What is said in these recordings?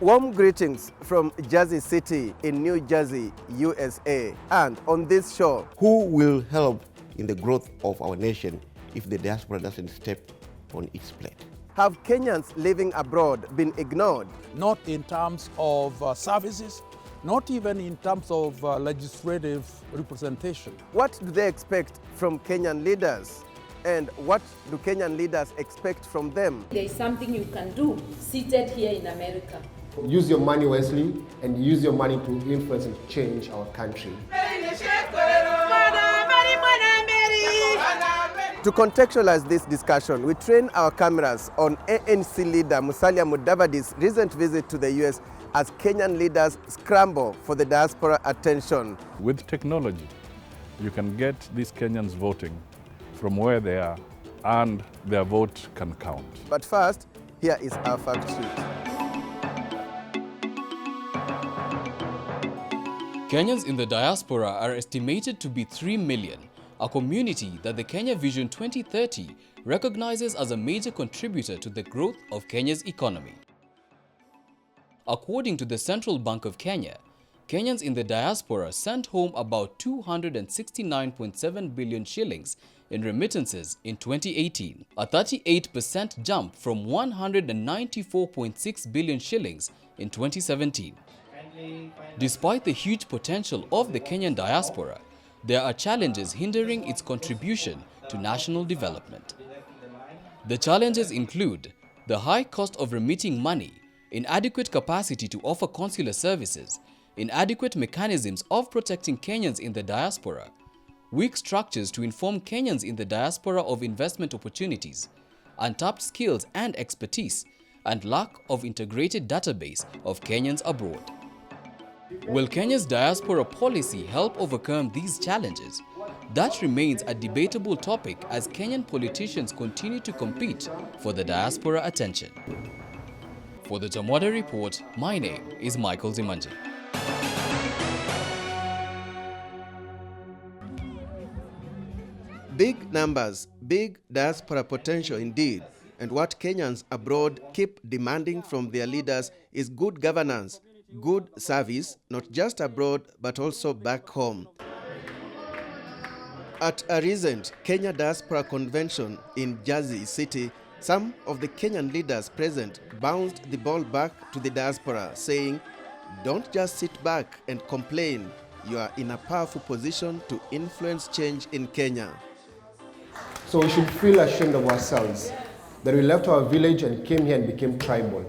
Warm greetings from Jersey City in New Jersey, USA. And on this show, who will help in the growth of our nation if the diaspora doesn't step on its plate? Have Kenyans living abroad been ignored? Not in terms of services, not even in terms of legislative representation. What do they expect from Kenyan leaders? And what do Kenyan leaders expect from them? There is something you can do seated here in America. Use your money wisely and use your money to influence and change our country. To contextualize this discussion, we train our cameras on ANC leader Musalia Mudavadi's recent visit to the US as Kenyan leaders scramble for the diaspora attention. With technology, you can get these Kenyans voting from where they are, and their vote can count. But first, here is our fact sheet. Kenyans in the diaspora are estimated to be 3 million, a community that the Kenya Vision 2030 recognizes as a major contributor to the growth of Kenya's economy. According to the Central Bank of Kenya, Kenyans in the diaspora sent home about 269.7 billion shillings in remittances in 2018, a 38% jump from 194.6 billion shillings in 2017. Despite the huge potential of the Kenyan diaspora, there are challenges hindering its contribution to national development. The challenges include the high cost of remitting money, inadequate capacity to offer consular services, inadequate mechanisms of protecting Kenyans in the diaspora, weak structures to inform Kenyans in the diaspora of investment opportunities, untapped skills and expertise, and lack of integrated database of Kenyans abroad. Will Kenya's diaspora policy help overcome these challenges? That remains a debatable topic as Kenyan politicians continue to compete for the diaspora attention. For the Tamwada Report, my name is Michael Zimanji. Big numbers, big diaspora potential indeed. And what Kenyans abroad keep demanding from their leaders is good governance, good service, not just abroad, but also back home. At a recent Kenya Diaspora Convention in Jersey City, some of the Kenyan leaders present bounced the ball back to the diaspora, saying, "Don't just sit back and complain. You are in a powerful position to influence change in Kenya." So we should feel ashamed of ourselves that we left our village and came here and became tribal.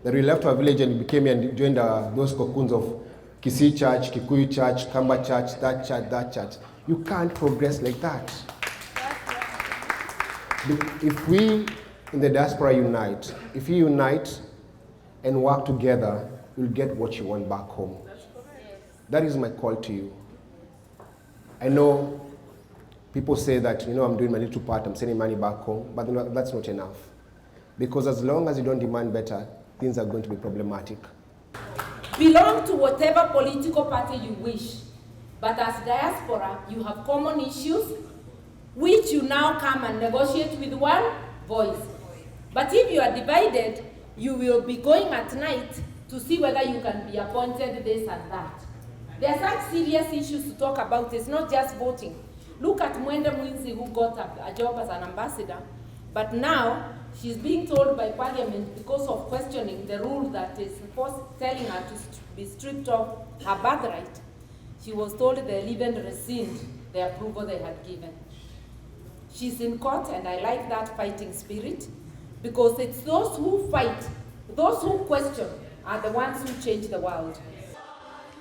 That we left our village and became here and joined those cocoons of Kisii Church, Kikuyu Church, Kamba Church, that church, that church. You can't progress like that. If we in the diaspora unite, if you unite and work together, you'll get what you want back home. That is my call to you. I know people say that, I'm doing my little part, I'm sending money back home, but that's not enough. Because as long as you don't demand better, things are going to be problematic. Belong to whatever political party you wish, but as diaspora, you have common issues which you now come and negotiate with one voice. But if you are divided, you will be going at night to see whether you can be appointed this and that. There are such serious issues to talk about. It's not just voting. Look at Mwende Mwinzi, who got a job as an ambassador, but now she's being told by Parliament, because of questioning the rule that is telling her to be stripped of her birthright, she was told they'll even rescind the approval they had given. She's in court, and I like that fighting spirit, because it's those who fight, those who question, are the ones who change the world.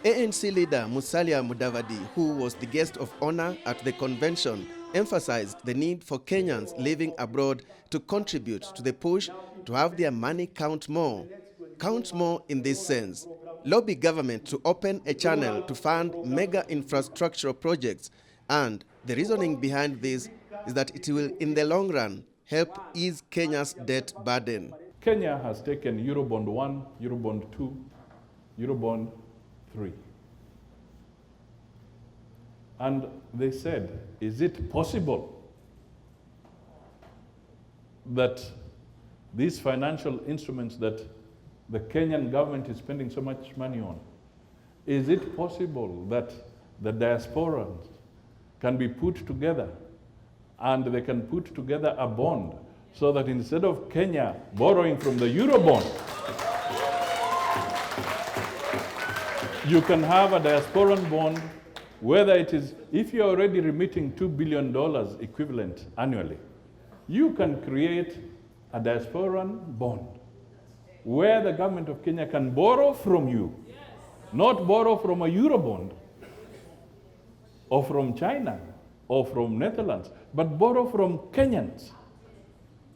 ANC leader Musalia Mudavadi, who was the guest of honor at the convention, emphasized the need for Kenyans living abroad to contribute to the push to have their money count more. Count more in this sense: lobby government to open a channel to fund mega infrastructural projects, and the reasoning behind this is that it will, in the long run, help ease Kenya's debt burden. Kenya has taken Eurobond 1, Eurobond 2, Eurobond 3. And they said, is it possible that these financial instruments that the Kenyan government is spending so much money on? Is it possible that the diasporans can be put together and they can put together a bond so that instead of Kenya borrowing from the Eurobond, you can have a diasporan bond, whether it is, if you're already remitting $2 billion equivalent annually, you can create a diasporan bond where the government of Kenya can borrow from you, not borrow from a Eurobond or from China or from Netherlands, but borrow from Kenyans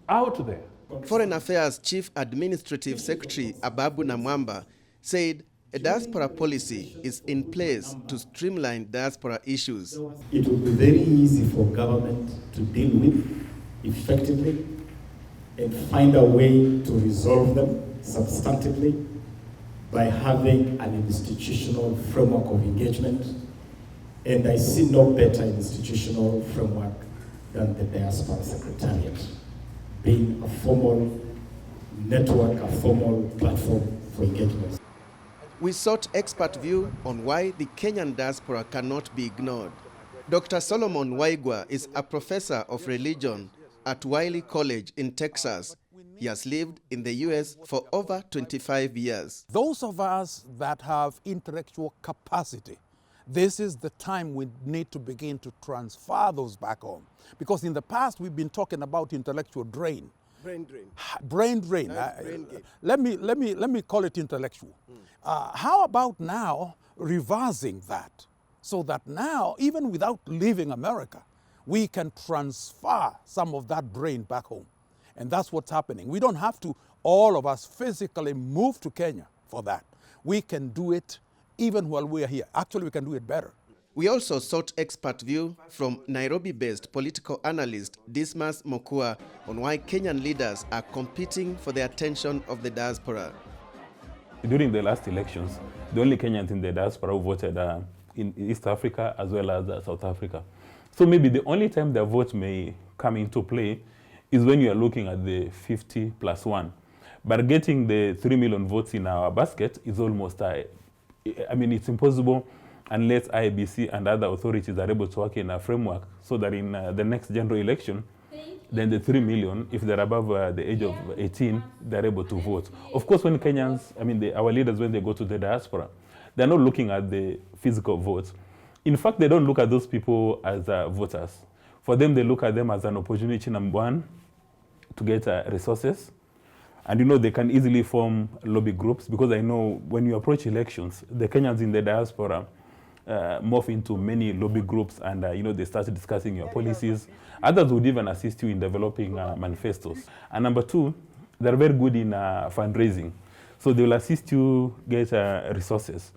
out there. Foreign Affairs Chief Administrative Secretary Ababu Namwamba said a diaspora policy is in place to streamline diaspora issues. It will be very easy for government to deal with effectively and find a way to resolve them substantively by having an institutional framework of engagement. And I see no better institutional framework than the Diaspora Secretariat, being a formal network, a formal platform for engagement. We sought expert view on why the Kenyan diaspora cannot be ignored. Dr. Solomon Waigwa is a professor of religion at Wiley College in Texas. He has lived in the US for over 25 years. Those of us that have intellectual capacity, this is the time we need to begin to transfer those back home. Because in the past, we've been talking about intellectual drain. Brain drain. Brain drain. Let me call it intellectual. How about now reversing that so that now, even without leaving America, we can transfer some of that brain back home. And that's what's happening. We don't have to, all of us, physically move to Kenya for that. We can do it even while we are here. Actually, we can do it better. We also sought expert view from Nairobi-based political analyst Dismas Mokua on why Kenyan leaders are competing for the attention of the diaspora. During the last elections, the only Kenyans in the diaspora who voted in East Africa as well as South Africa. So maybe the only time their vote may come into play is when you are looking at the 50+1. But getting the 3 million votes in our basket is almost, it's impossible unless IEBC and other authorities are able to work in a framework so that in the next general election, then the 3 million, if they're above the age of 18, they're able to vote. Of course, when Kenyans, our leaders, when they go to the diaspora, they're not looking at the physical votes. In fact, they don't look at those people as voters. For them, they look at them as an opportunity, number one, to get resources. And they can easily form lobby groups, because I know when you approach elections, the Kenyans in the diaspora morph into many lobby groups, and they start discussing your policies. Others would even assist you in developing manifestos. And number two, they're very good in fundraising. So they will assist you get resources.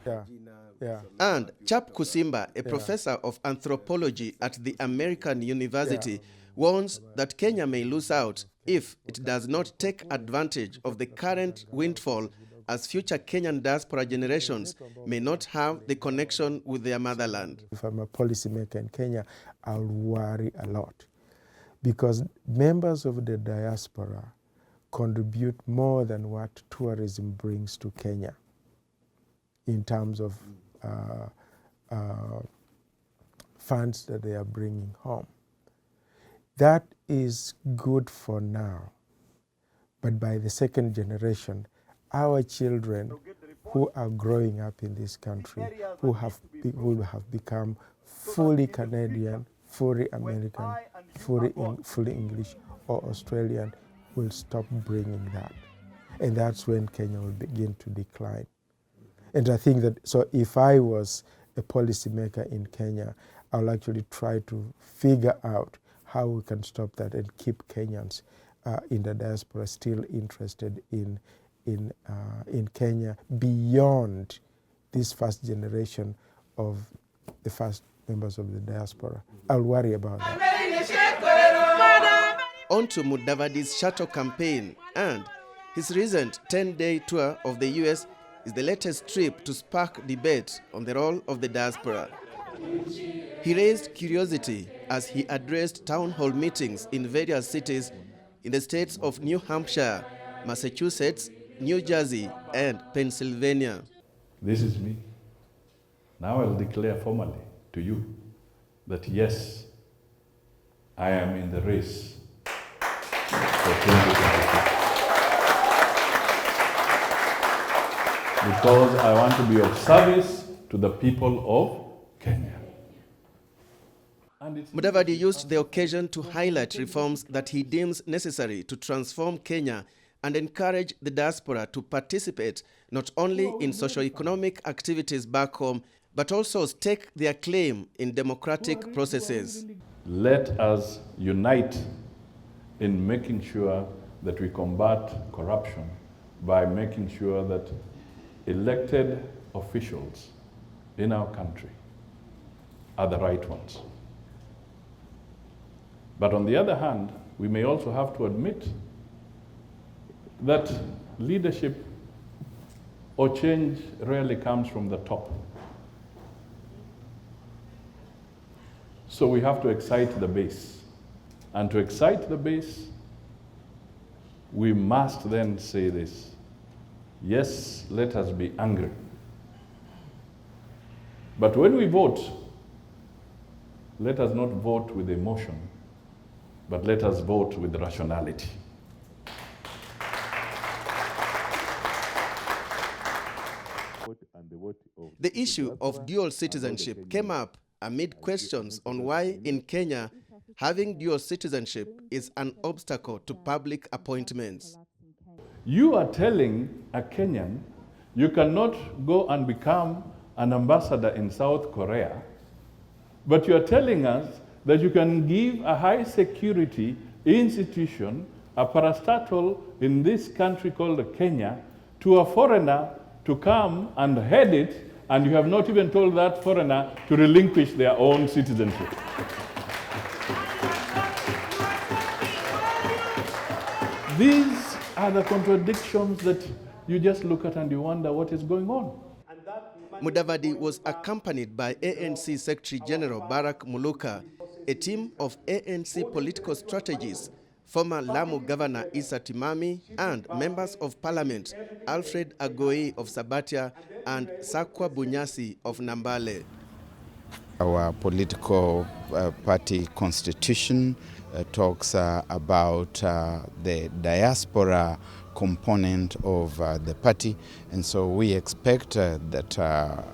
And Chap Kusimba, a professor of anthropology at the American University, warns that Kenya may lose out if it does not take advantage of the current windfall, as future Kenyan diaspora generations may not have the connection with their motherland. If I'm a policymaker in Kenya, I'll worry a lot, because members of the diaspora contribute more than what tourism brings to Kenya in terms of funds that they are bringing home. That is good for now, but by the second generation, our children who are growing up in this country, who will have become fully Canadian, fully American, fully English or Australian, will stop bringing that. And that's when Kenya will begin to decline. And I think that, so if I was a policymaker in Kenya, I will actually try to figure out how we can stop that and keep Kenyans in the diaspora still interested in Kenya beyond this first generation of the first members of the diaspora. I'll worry about that. On to Mudavadi's shuttle campaign, and his recent 10-day tour of the US is the latest trip to spark debate on the role of the diaspora. He raised curiosity as he addressed town hall meetings in various cities in the states of New Hampshire, Massachusetts, New Jersey, and Pennsylvania. This is me. Now I'll declare formally to you that yes, I am in the race for 2022. Because I want to be of service to the people of Kenya. Mudavadi used the occasion to highlight reforms that he deems necessary to transform Kenya and encourage the diaspora to participate not only in socio-economic activities back home, but also stake their claim in democratic processes. Let us unite in making sure that we combat corruption by making sure that elected officials in our country are the right ones. But on the other hand, we may also have to admit that leadership or change rarely comes from the top. So we have to excite the base. And to excite the base, we must then say this: yes, let us be angry. But when we vote, let us not vote with emotion, but let us vote with rationality. The issue of dual citizenship came up amid questions on why in Kenya having dual citizenship is an obstacle to public appointments. You are telling a Kenyan you cannot go and become an ambassador in South Korea, but you are telling us that you can give a high security institution, a parastatal in this country called Kenya, to a foreigner to come and head it, and you have not even told that foreigner to relinquish their own citizenship. These are the contradictions that you just look at and you wonder what is going on. Mudavadi was accompanied by ANC Secretary General Barack Muluka, a team of ANC political strategists, former Lamu Governor Issa Timami, and members of Parliament Alfred Agoi of Sabatia and Sakwa Bunyasi of Nambale. Our political party constitution talks about the diaspora component of the party, and so we expect that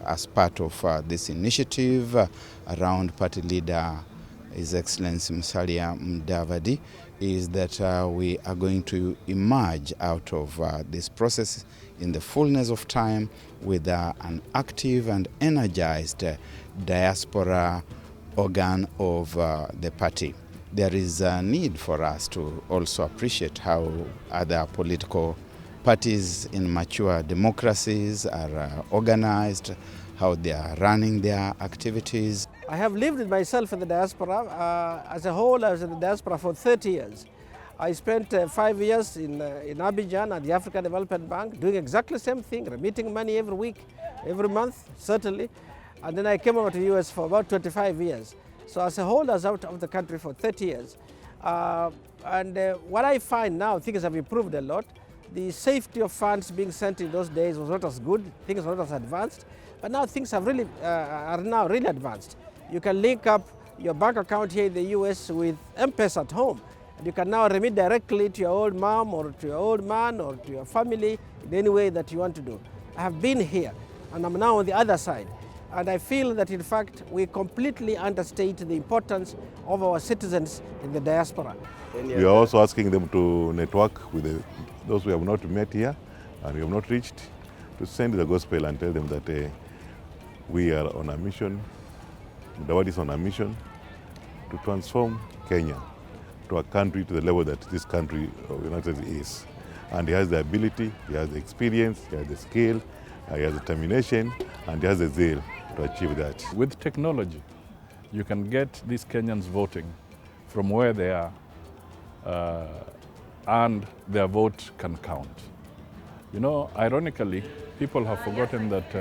as part of this initiative around party leader His Excellency Musalia Mudavadi, is that we are going to emerge out of this process in the fullness of time with an active and energized diaspora organ of the party. There is a need for us to also appreciate how other political parties in mature democracies are organized, how they are running their activities. I have lived with myself in the diaspora. As a whole, I was in the diaspora for 30 years. I spent 5 years in Abidjan at the African Development Bank doing exactly the same thing, remitting money every week, every month, certainly. And then I came over to the US for about 25 years. So as a whole, I was out of the country for 30 years. What I find now, things have improved a lot. The safety of funds being sent in those days was not as good, things were not as advanced. But now things have really, are now really advanced. You can link up your bank account here in the US with M-Pesa at home. And you can now remit directly to your old mom or to your old man or to your family in any way that you want to do. I have been here and I'm now on the other side. And I feel that in fact we completely understate the importance of our citizens in the diaspora. We are also asking them to network with those we have not met here and we have not reached, to send the gospel and tell them that we are on a mission, Mudavadi is on a mission to transform Kenya to a country to the level that this country of the United States is. And he has the ability, he has the experience, he has the skill, he has the determination, and he has the zeal to achieve that. With technology, you can get these Kenyans voting from where they are, and their vote can count. You know, ironically, people have forgotten that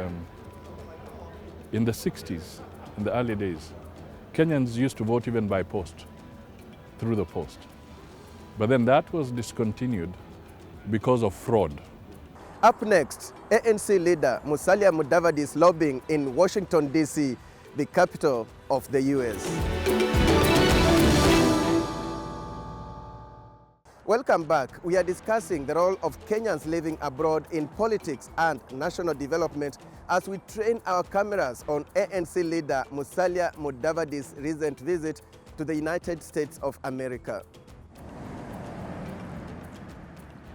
in the 60s, in the early days, Kenyans used to vote even by post, through the post. But then that was discontinued because of fraud. Up next, ANC leader Musalia Mudavadi's lobbying in Washington, D.C., the capital of the U.S. Welcome back. We are discussing the role of Kenyans living abroad in politics and national development as we train our cameras on ANC leader Musalia Mudavadi's recent visit to the United States of America.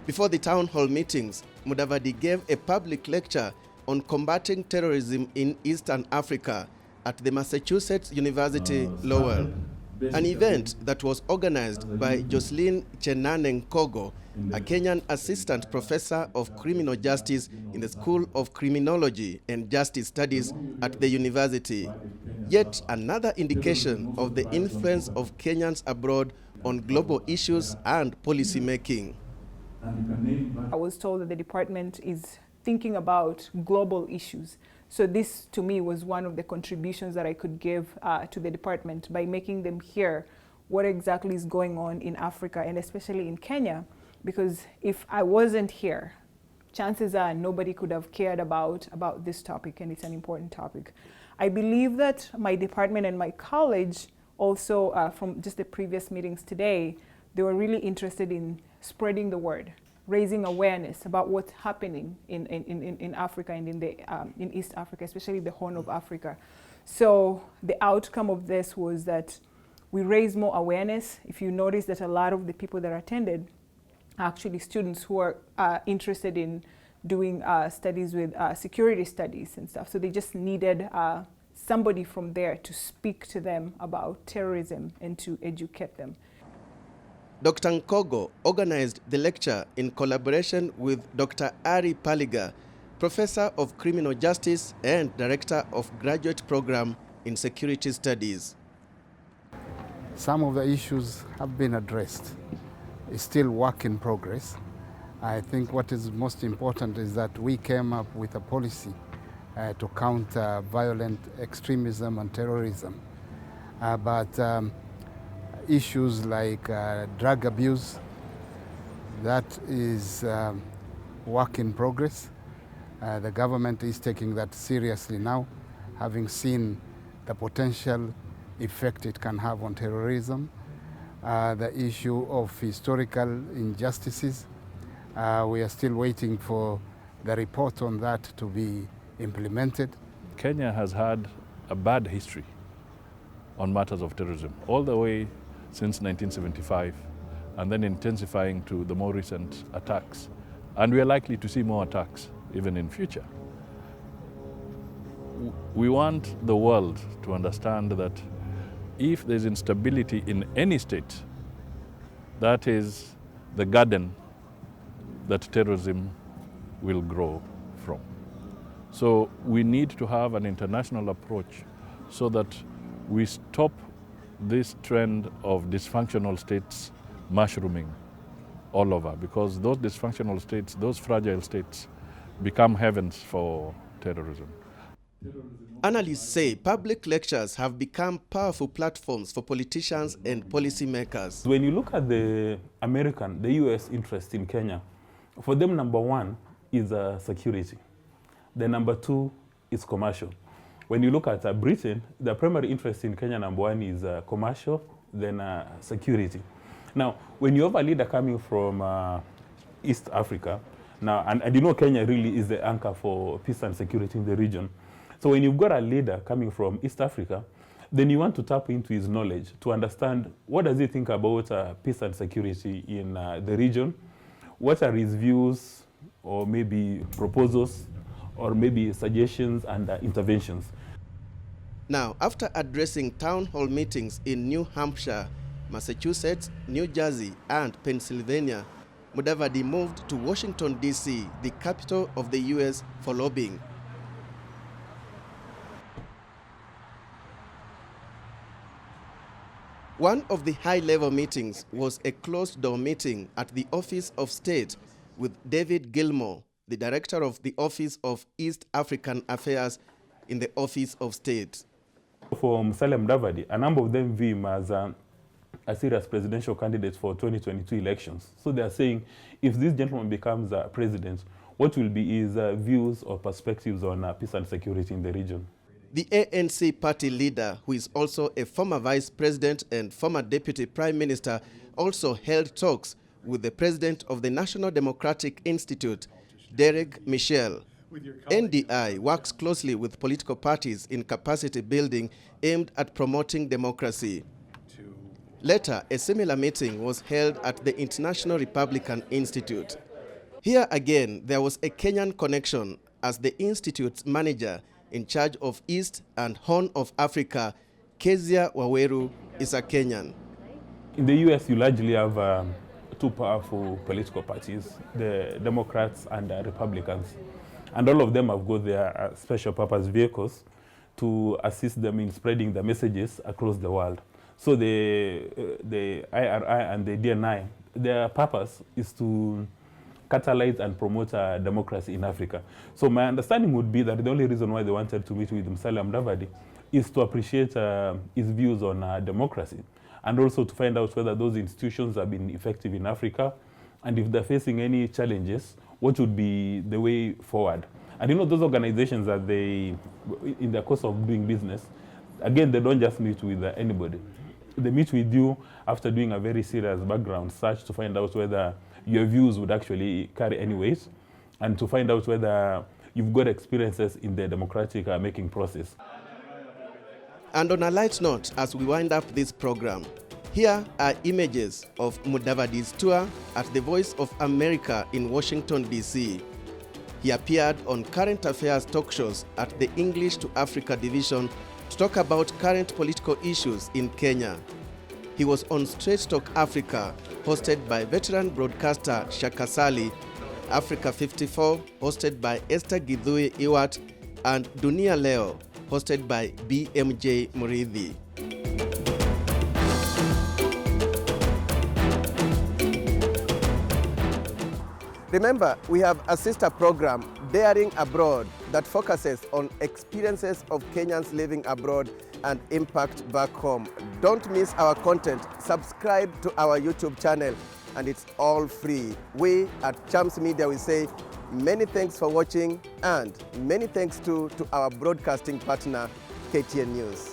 Before the town hall meetings, Mudavadi gave a public lecture on combating terrorism in Eastern Africa at the Massachusetts University Lowell, an event that was organized by Jocelyn Chenane Nkogo, a Kenyan assistant professor of criminal justice in the School of Criminology and Justice Studies at the university. Yet another indication of the influence of Kenyans abroad on global issues and policy making. I was told that the department is thinking about global issues. So this, to me, was one of the contributions that I could give to the department by making them hear what exactly is going on in Africa and especially in Kenya. Because if I wasn't here, chances are nobody could have cared about this topic, and it's an important topic. I believe that my department and my college also, from just the previous meetings today, they were really interested in spreading the word, raising awareness about what's happening in Africa and in East Africa, especially the Horn of Africa. So the outcome of this was that we raised more awareness. If you notice that a lot of the people that attended are actually students who are interested in doing studies with security studies and stuff. So they just needed somebody from there to speak to them about terrorism and to educate them. Dr. Nkogo organized the lecture in collaboration with Dr. Ari Paliga, Professor of Criminal Justice and Director of Graduate Program in Security Studies. Some of the issues have been addressed. It's still work in progress. I think what is most important is that we came up with a policy to counter violent extremism and terrorism. Issues like drug abuse, that is work in progress. The government is taking that seriously now, having seen the potential effect it can have on terrorism. The issue of historical injustices, we are still waiting for the report on that to be implemented. Kenya has had a bad history on matters of terrorism, all the way since 1975, and then intensifying to the more recent attacks. And we are likely to see more attacks even in future. We want the world to understand that if there's instability in any state, that is the garden that terrorism will grow from. So we need to have an international approach so that we stop this trend of dysfunctional states mushrooming all over, because those dysfunctional states, those fragile states, become heavens for terrorism. Analysts say public lectures have become powerful platforms for politicians and policymakers. When you look at the US interest in Kenya, for them, number one is security. The number two is commercial. When you look at Britain, the primary interest in Kenya, number one, is commercial, then security. Now, when you have a leader coming from East Africa, now, and you know Kenya really is the anchor for peace and security in the region. So when you've got a leader coming from East Africa, then you want to tap into his knowledge to understand what does he think about peace and security in the region, what are his views or maybe proposals or maybe suggestions and interventions. Now, after addressing town hall meetings in New Hampshire, Massachusetts, New Jersey, and Pennsylvania, Mudavadi moved to Washington, D.C., the capital of the U.S., for lobbying. One of the high-level meetings was a closed-door meeting at the Office of State with David Gilmore, the director of the Office of East African Affairs in the Office of State. For Musalia Mudavadi, a number of them view him as a serious presidential candidate for 2022 elections. So they are saying, if this gentleman becomes president, what will be his views or perspectives on peace and security in the region. The ANC party leader, who is also a former vice president and former deputy prime minister, also held talks with the president of the National Democratic Institute, Derek Michel. NDI works closely with political parties in capacity building aimed at promoting democracy. Later, a similar meeting was held at the International Republican Institute. Here again, there was a Kenyan connection, as the Institute's manager in charge of East and Horn of Africa, Kezia Waweru, is a Kenyan. In the US, you largely have two powerful political parties, the Democrats and the Republicans. And all of them have got their special purpose vehicles to assist them in spreading the messages across the world. So the IRI and the DNI, their purpose is to catalyze and promote democracy in Africa. So my understanding would be that the only reason why they wanted to meet with Musalia Mudavadi is to appreciate his views on democracy, and also to find out whether those institutions have been effective in Africa, and if they're facing any challenges, what would be the way forward. And you know, those organizations that they, in the course of doing business, again, they don't just meet with anybody. They meet with you after doing a very serious background search to find out whether your views would actually carry any weight, and to find out whether you've got experiences in the democratic making process. And on a light note, as we wind up this program, here are images of Mudavadi's tour at the Voice of America in Washington, D.C. He appeared on current affairs talk shows at the English to Africa division to talk about current political issues in Kenya. He was on Straight Talk Africa, hosted by veteran broadcaster Shaka Sali, Africa 54, hosted by Esther Githui Iwat, and Dunia Leo, hosted by BMJ Muridhi. Remember, we have a sister program, Daring Abroad, that focuses on experiences of Kenyans living abroad and impact back home. Don't miss our content. Subscribe to our YouTube channel, and it's all free. We at Chams Media, we say many thanks for watching, and many thanks to our broadcasting partner, KTN News.